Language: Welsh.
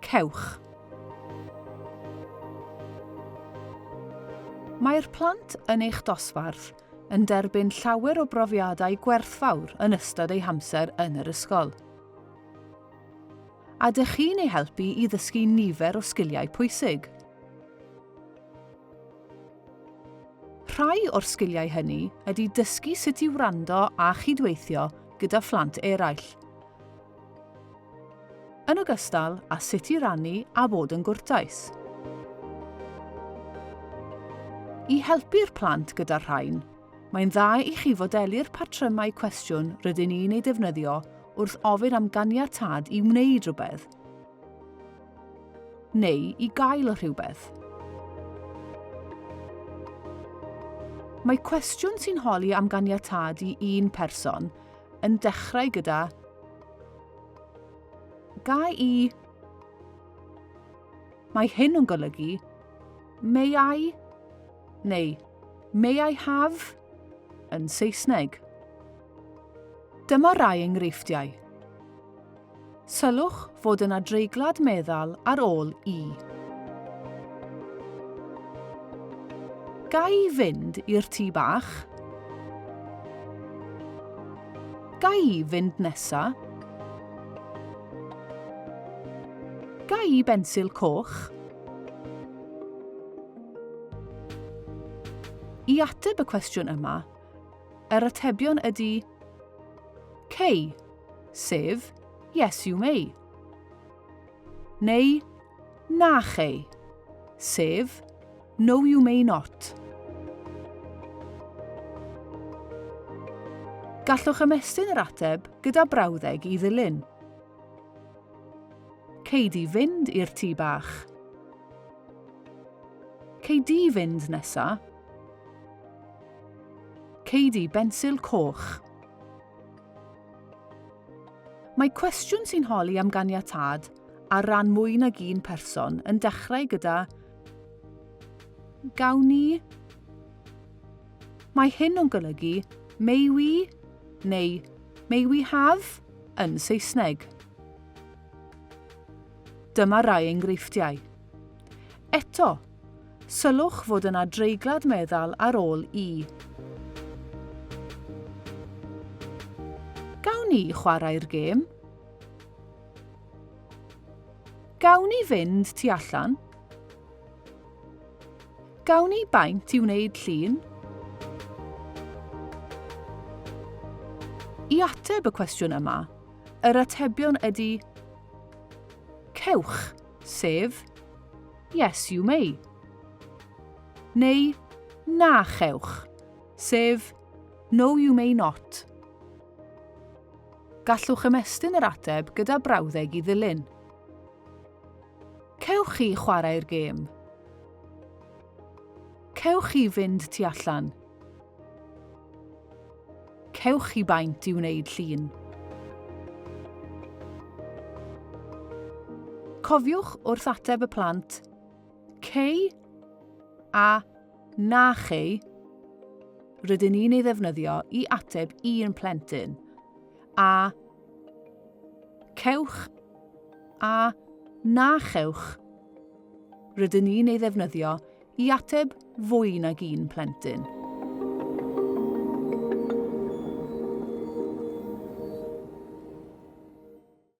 cewch. Mae'r plant yn eich dosbarth yn derbyn llawer o brofiadau gwerthfawr yn ystod eu hamser yn yr ysgol. A dych chi'n ei helpu i ddysgu nifer o sgiliau pwysig. Rhai o'r sgiliau hynny ydy dysgu sut i wrando a chydweithio gyda phlant eraill, yn ogystal â sut i rannu a bod yn gwrtais. I helpu'r plant gyda'r rhain, mae'n dda i chi fodelu'r patrymau cwestiwn rydyn ni'n ei defnyddio wrth ofyn am ganiatâd i wneud rhywbeth, neu i gael rhywbeth. Mae cwestiwn sy'n holi am ganiatâd i un person yn dechrau gyda ga i. Mae hyn yn golygu may I neu may I have yn Saesneg. Dyma rai enghreifftiau. Sylwch fod yna dreiglad meddal ar ôl i. Ga i fynd i'r tŷ bach? Ga i fynd nesa? Ga i bensil coch? I ateb y cwestiwn yma, yr atebion ydy K, sef yes you may, neu na chei, sef no you may not. Gallwch ymestyn yr ateb gyda brawddeg i ddilyn. Cei di fynd i'r tŷ bach? Cei di fynd nesa? Cei di bensil coch? Mae cwestiwn sy'n holi am ganiatâd ar ran mwy nag un person yn dechrau gyda gawn ni. Mae hyn yn golygu may we neu may we have yn Saesneg. Dyma rai enghreifftiau. Eto, sylwch fod yna dreiglad meddal ar ôl i. Gawn ni chwarae'r gêm? Gawn ni fynd tu allan? Gawn ni baint i wneud llun? I ateb y cwestiwn yma, yr atebion ydy cewch, sef yes you may, neu na chewch, sef no you may not. Gallwch ymestyn yr ateb gyda brawddeg i ddilyn. Cewch chi chwarae'r gêm? Cewch chi fynd tu allan? Cewch chi baint i wneud llun? Cofiwch wrth ateb y plant cei a na chei rydyn ni'n ei ddefnyddio i ateb un plentyn, a cewch a na chewch rydyn ni'n ei ddefnyddio i ateb fwy nag un plentyn.